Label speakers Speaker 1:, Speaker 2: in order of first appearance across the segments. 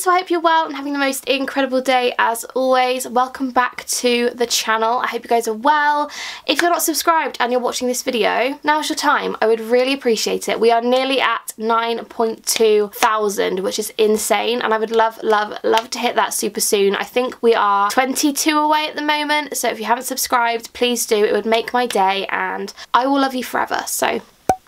Speaker 1: so I hope you're well and having the most incredible day as always. Welcome back to the channel. I hope you guys are well. If you're not subscribed and you're watching this video, now's your time. I would really appreciate it. We are nearly at 9.2 thousand, which is insane, and I would love to hit that super soon. I think we are 22 away at the moment, so if you haven't subscribed, please do. It would make my day and I will love you forever, so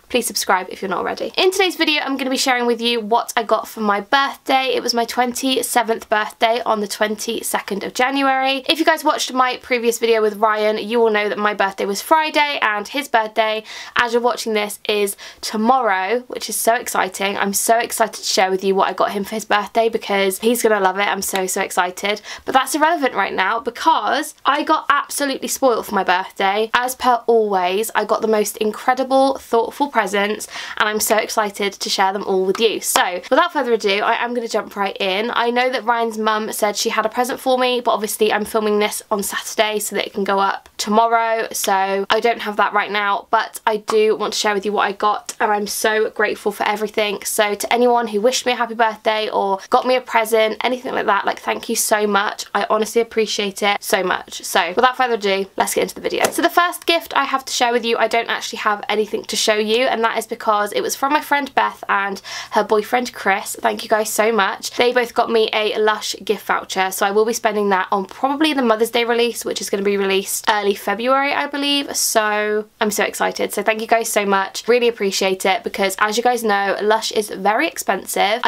Speaker 1: please subscribe if you're not already. In today's video, I'm going to be sharing with you what I got for my birthday. It was my 27th birthday on the 22nd of January. If you guys watched my previous video with Ryan, you will know that my birthday was Friday and his birthday, as you're watching this, is tomorrow, which is so exciting. I'm so excited to share with you what I got him for his birthday because he's going to love it. I'm so excited. But that's irrelevant right now because I got absolutely spoiled for my birthday. As per always, I got the most incredible, thoughtful presents, and I'm so excited to share them all with you. So without further ado, I am going to jump right in. I know that Ryan's mum said she had a present for me, but obviously I'm filming this on Saturday so that it can go up tomorrow, so I don't have that right now, but I do want to share with you what I got, and I'm so grateful for everything. So to anyone who wished me a happy birthday or got me a present, anything like that, like, thank you so much. I honestly appreciate it so much. So without further ado, let's get into the video. So the first gift I have to share with you, I don't actually have anything to show you, and that is because it was from my friend Beth and her boyfriend Chris. Thank you guys so much. They both got me a Lush gift voucher, so I will be spending that on probably the Mother's Day release, which is going to be released early February, I believe. So I'm so excited. So thank you guys so much. Really appreciate it because, as you guys know, Lush is very expensive.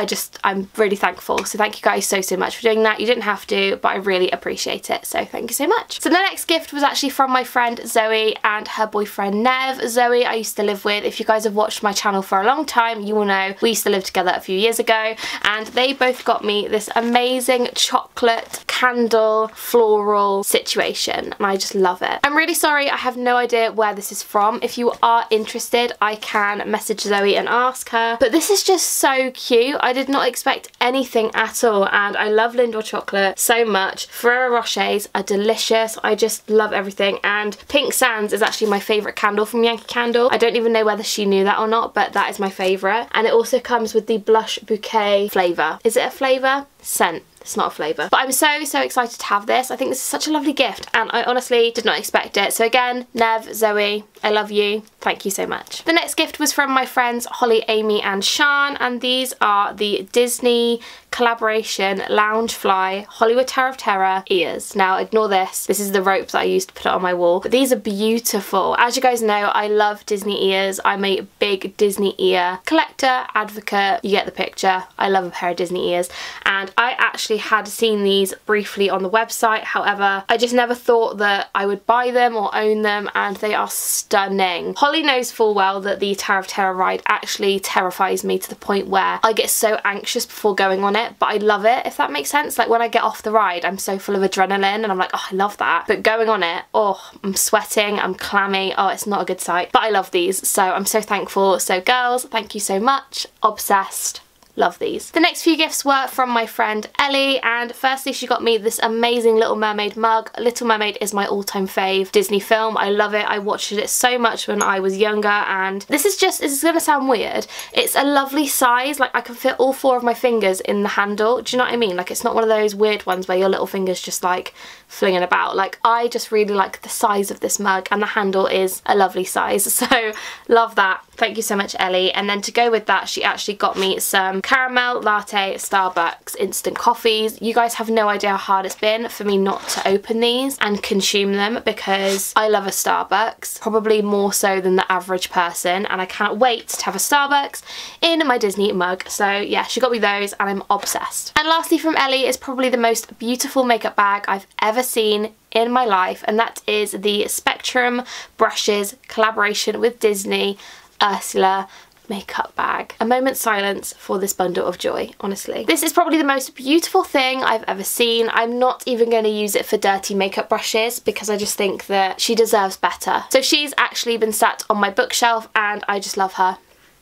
Speaker 1: I'm really thankful. So thank you guys so much for doing that. You didn't have to, but I really appreciate it. So thank you so much. So the next gift was actually from my friend Zoe and her boyfriend Nev. Zoe I used to live with. If you guys have watched my channel for a long time, you will know we used to live together a few years ago, and they both got me this amazing chocolate candle floral situation, and I just love it. I'm really sorry, I have no idea where this is from. If you are interested, I can message Zoe and ask her, but this is just so cute. I did not expect anything at all, and I love Lindor chocolate so much. Ferrero Rochers are delicious. I just love everything, and Pink Sands is actually my favourite candle from Yankee Candle. I don't even know whether she knew that or not, but that is my favourite, and it also comes with the blush bouquet flavour. Is it a flavour? Scent. It's not a flavour. But I'm so excited to have this. I think this is such a lovely gift, and I honestly did not expect it. So again, Nev, Zoe, I love you. Thank you so much. The next gift was from my friends Holly, Amy and Sian, and these are the Disney collaboration Loungefly Hollywood Tower of Terror ears. Now ignore this. This is the rope that I used to put it on my wall. But these are beautiful. As you guys know, I love Disney ears. I'm a big Disney ear collector, advocate. You get the picture. I love a pair of Disney ears, and I actually had seen these briefly on the website. However, I just never thought that I would buy them or own them, and they are stunning. Holly knows full well that the Tower of Terror ride actually terrifies me to the point where I get so anxious before going on it, but I love it, if that makes sense. Like, when I get off the ride, I'm so full of adrenaline and I'm like, oh, I love that. But going on it, oh, I'm sweating, I'm clammy, oh, it's not a good sight. But I love these, so I'm so thankful. So girls, thank you so much. Obsessed. Love these. The next few gifts were from my friend Ellie, and firstly she got me this amazing Little Mermaid mug. Little Mermaid is my all-time fave Disney film. I love it. I watched it so much when I was younger, and this is gonna sound weird. It's a lovely size. Like, I can fit all 4 of my fingers in the handle. Do you know what I mean? Like, it's not one of those weird ones where your little fingers just like flinging about. Like, I just really like the size of this mug, and the handle is a lovely size, so love that. Thank you so much, Ellie. And then to go with that, she actually got me some caramel latte Starbucks instant coffees. You guys have no idea how hard it's been for me not to open these and consume them because I love a Starbucks, probably more so than the average person, and I cannot wait to have a Starbucks in my Disney mug. So yeah, she got me those and I'm obsessed. And lastly from Ellie is probably the most beautiful makeup bag I've ever seen in my life, and that is the Spectrum Brushes collaboration with Disney Ursula makeup bag. A moment's silence for this bundle of joy, honestly. This is probably the most beautiful thing I've ever seen. I'm not even going to use it for dirty makeup brushes because I just think that she deserves better. So she's actually been sat on my bookshelf and I just love her.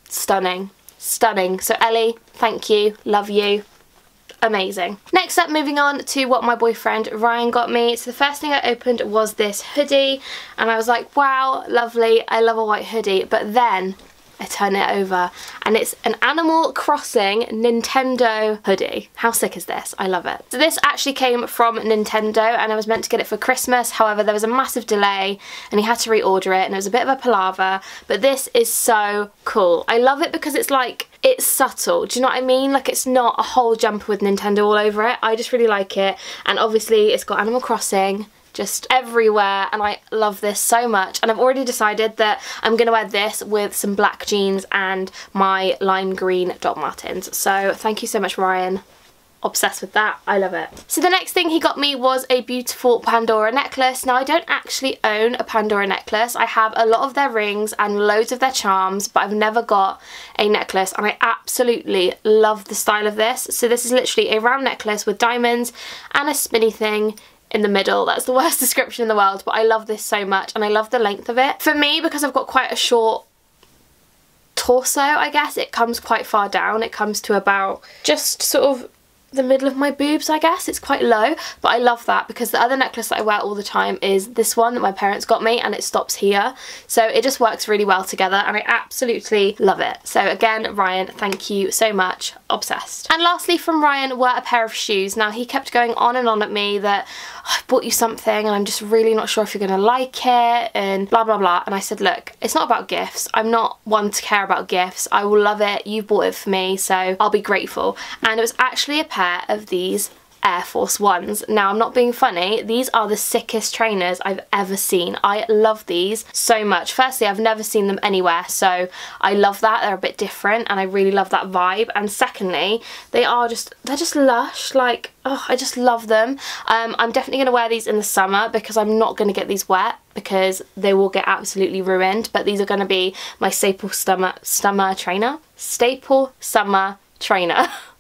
Speaker 1: Stunning. Stunning. So Ellie, thank you. Love you. Amazing. Next up, moving on to what my boyfriend Ryan got me. So the first thing I opened was this hoodie and I was like, wow, lovely, I love a white hoodie. But then I turn it over and it's an Animal Crossing Nintendo hoodie. How sick is this? I love it. So this actually came from Nintendo and I was meant to get it for Christmas. However, there was a massive delay and he had to reorder it and it was a bit of a palaver, but this is so cool. I love it because it's like, it's subtle. Do you know what I mean? Like, it's not a whole jumper with Nintendo all over it. I just really like it. And obviously it's got Animal Crossing just everywhere and I love this so much, and I've already decided that I'm gonna wear this with some black jeans and my lime green Doc Martens. So thank you so much, Ryan. Obsessed with that. I love it. So the next thing he got me was a beautiful Pandora necklace. Now I don't actually own a Pandora necklace. I have a lot of their rings and loads of their charms, but I've never got a necklace and I absolutely love the style of this. So this is literally a round necklace with diamonds and a spinny thing in the middle. That's the worst description in the world, but I love this so much and I love the length of it. For me, because I've got quite a short torso, I guess, it comes quite far down. It comes to about just sort of the middle of my boobs, I guess. It's quite low, but I love that because the other necklace that I wear all the time is this one that my parents got me and it stops here, so it just works really well together and I absolutely love it. So again, Ryan, thank you so much. Obsessed. And lastly from Ryan were a pair of shoes. Now he kept going on and on at me that, oh, I bought you something and I'm just really not sure if you're gonna like it and blah blah blah, and I said, look, it's not about gifts. I'm not one to care about gifts. I will love it. You bought it for me, so I'll be grateful. And it was actually a pair of these Air Force Ones. Now I'm not being funny, these are the sickest trainers I've ever seen. I love these so much. Firstly, I've never seen them anywhere, so I love that. They're a bit different and I really love that vibe. And secondly, they're just lush. Like, oh, I just love them. I'm definitely going to wear these in the summer because I'm not going to get these wet because they will get absolutely ruined, but these are going to be my staple summer trainer.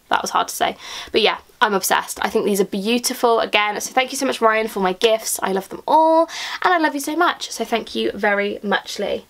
Speaker 1: That was hard to say, but yeah, I'm obsessed. I think these are beautiful again, so thank you so much, Ryan, for my gifts. I love them all and I love you so much, so thank you very muchly.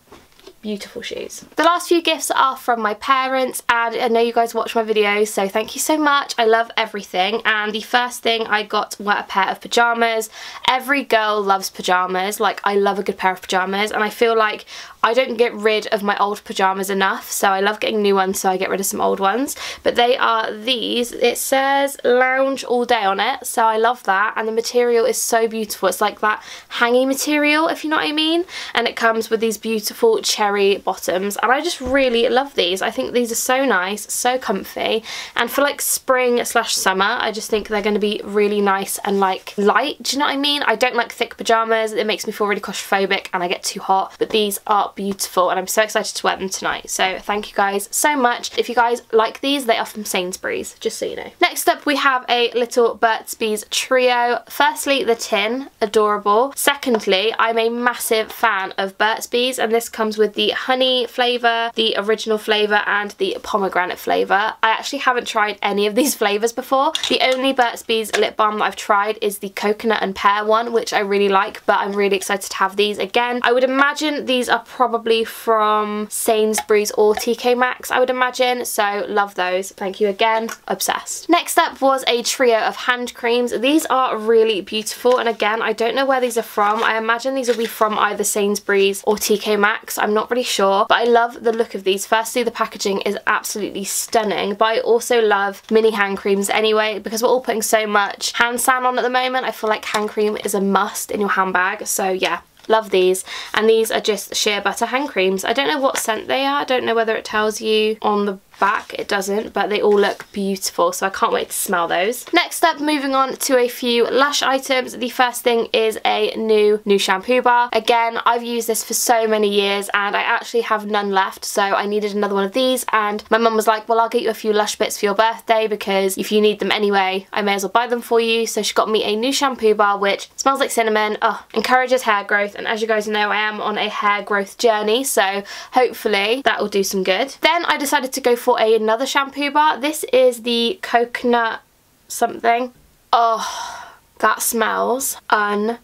Speaker 1: Beautiful shoes. The last few gifts are from my parents and I know you guys watch my videos, so thank you so much. I love everything, and the first thing I got were a pair of pajamas. Every girl loves pajamas. Like, I love a good pair of pajamas and I feel like I don't get rid of my old pajamas enough, so I love getting new ones, so I get rid of some old ones. But they are these. It says lounge all day on it, so I love that, and the material is so beautiful. It's like that hangy material, if you know what I mean, and it comes with these beautiful cherry bottoms, and I just really love these. I think these are so nice, so comfy, and for like spring slash summer, I just think they're going to be really nice and like light. Do you know what I mean? I don't like thick pajamas. It makes me feel really claustrophobic and I get too hot, but these are beautiful and I'm so excited to wear them tonight, so thank you guys so much. If you guys like these, they are from Sainsbury's, just so you know. Next up we have a little Burt's Bees trio. Firstly, the tin, adorable. Secondly, I'm a massive fan of Burt's Bees, and this comes with the honey flavour, the original flavour and the pomegranate flavour. I actually haven't tried any of these flavours before. The only Burt's Bees lip balm that I've tried is the coconut and pear one, which I really like, but I'm really excited to have these again. I would imagine these are probably from Sainsbury's or TK Maxx, I would imagine, so love those. Thank you again. Obsessed. Next up was a trio of hand creams. These are really beautiful, and again, I don't know where these are from. I imagine these will be from either Sainsbury's or TK Maxx. I'm not really sure, but I love the look of these. Firstly, the packaging is absolutely stunning, but I also love mini hand creams anyway, because we're all putting so much hand san on at the moment. I feel like hand cream is a must in your handbag, so yeah. Love these, and these are just shea butter hand creams. I don't know what scent they are. I don't know whether it tells you on the back. It doesn't, but they all look beautiful, so I can't wait to smell those. Next up, moving on to a few Lush items. The first thing is a new shampoo bar. Again, I've used this for so many years and I actually have none left, so I needed another one of these, and my mum was like, well, I'll get you a few Lush bits for your birthday because if you need them anyway, I may as well buy them for you. So she got me a new shampoo bar which smells like cinnamon, encourages hair growth, and as you guys know, I am on a hair growth journey, so hopefully that will do some good. Then I decided to go for another shampoo bar. This is the coconut something. Oh, that smells unbelievable.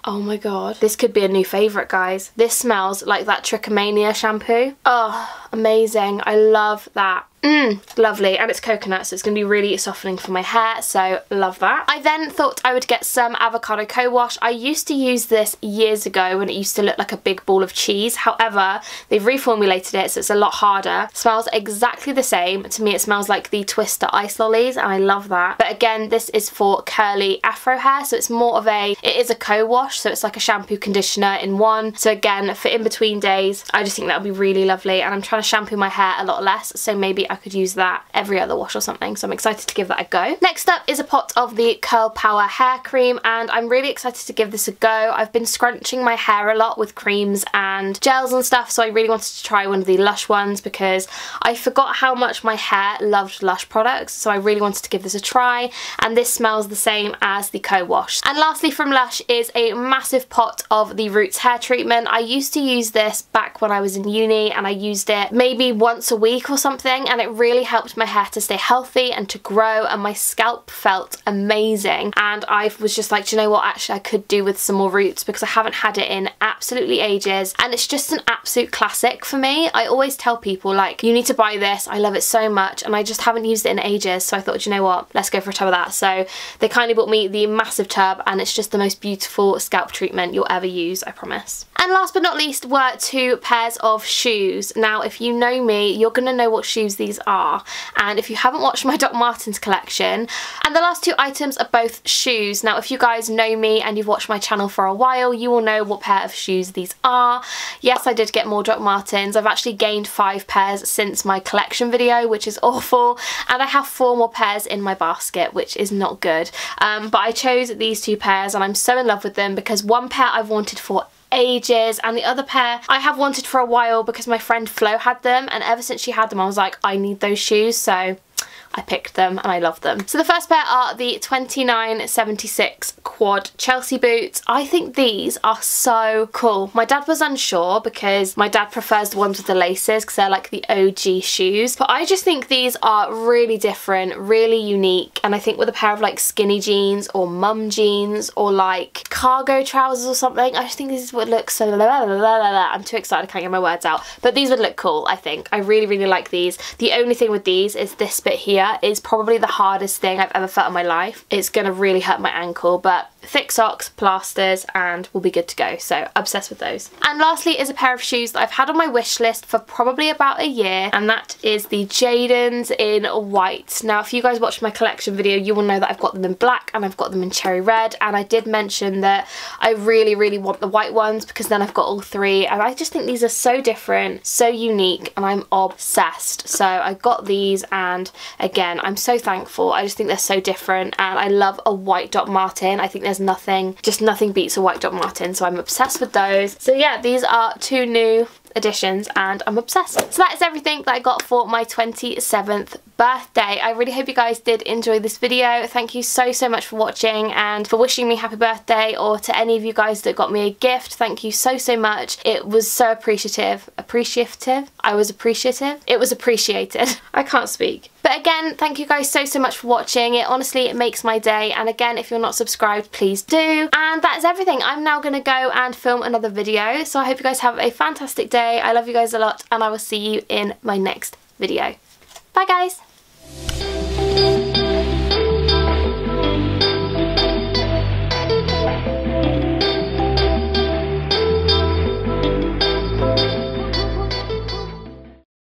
Speaker 1: Oh my god. This could be a new favourite, guys. This smells like that Trichomania shampoo. Oh, amazing. I love that. Lovely, and it's coconut, so it's going to be really softening for my hair, so love that. I then thought I would get some Avocado Co-Wash. I used to use this years ago when it used to look like a big ball of cheese. However, they've reformulated it, so it's a lot harder. It smells exactly the same. To me, it smells like the Twister Ice Lollies, and I love that. But again, this is for curly afro hair, so it's more of a, it is a co-wash, so it's like a shampoo conditioner in one. So again, for in between days, I just think that would be really lovely, and I'm trying to shampoo my hair a lot less, so maybe I could use that every other wash or something, so I'm excited to give that a go. Next up is a pot of the Curl Power hair cream, and I'm really excited to give this a go. I've been scrunching my hair a lot with creams and gels and stuff, so I really wanted to try one of the Lush ones because I forgot how much my hair loved Lush products, so I really wanted to give this a try, and this smells the same as the Co-Wash. And lastly from Lush is a massive pot of the Roots hair treatment. I used to use this back when I was in uni, and I used it maybe once a week or something, and it really helped my hair to stay healthy and to grow, and my scalp felt amazing. And I was just like, do you know what, actually I could do with some more Roots because I haven't had it in absolutely ages, and it's just an absolute classic for me. I always tell people, like, you need to buy this, I love it so much, and I just haven't used it in ages, so I thought, do you know what, let's go for a tub of that. So they kindly bought me the massive tub, and it's just the most beautiful scalp treatment you'll ever use, I promise. And last but not least were 2 pairs of shoes. Now if you know me, you're gonna know what shoes these are, and if you haven't watched my Doc Martens collection, and the last 2 items are both shoes. Now if you guys know me and you've watched my channel for a while, you will know what pair of shoes these are. Yes, I did get more Doc Martens. I've actually gained 5 pairs since my collection video, which is awful, and I have 4 more pairs in my basket, which is not good. But I chose these 2 pairs, and I'm so in love with them because one pair I've wanted for ages, and the other pair I have wanted for a while because my friend Flo had them, and ever since she had them I was like, I need those shoes, so I picked them and I love them. So the first pair are the 2976 quad Chelsea boots. I think these are so cool. My dad was unsure because my dad prefers the ones with the laces because they're like the OG shoes, but I just think these are really different, really unique, and I think with a pair of like skinny jeans or mum jeans or like cargo trousers or something, I just think this would look so I'm too excited, I can't get my words out, but these would look cool. I think I really like these. The only thing with these is this bit here is probably the hardest thing I've ever felt in my life. It's gonna really hurt my ankle, but thick socks, plasters, and we'll be good to go. So obsessed with those. And lastly is a pair of shoes that I've had on my wish list for probably about a year, and that is the Jadens in white. Now if you guys watched my collection video, you will know that I've got them in black and I've got them in cherry red, and I did mention that I really want the white ones because then I've got all 3, and I just think these are so different, so unique, and I'm obsessed. So I got these, and again, I'm so thankful. I just think they're so different, and I love a white Doc Marten. I think there's nothing, just nothing beats a white Doc Marten, so I'm obsessed with those. So yeah, these are 2 new additions and I'm obsessed. So that is everything that I got for my 27th birthday. I really hope you guys did enjoy this video. Thank you so much for watching and for wishing me happy birthday, or to any of you guys that got me a gift, thank you so much. It was so appreciative. I was appreciative. It was appreciated. I can't speak. But again, thank you guys so much for watching. It honestly makes my day, and again, if you're not subscribed, please do. And that is everything. I'm now gonna go and film another video, so I hope you guys have a fantastic day. I love you guys a lot, and I will see you in my next video. Bye guys!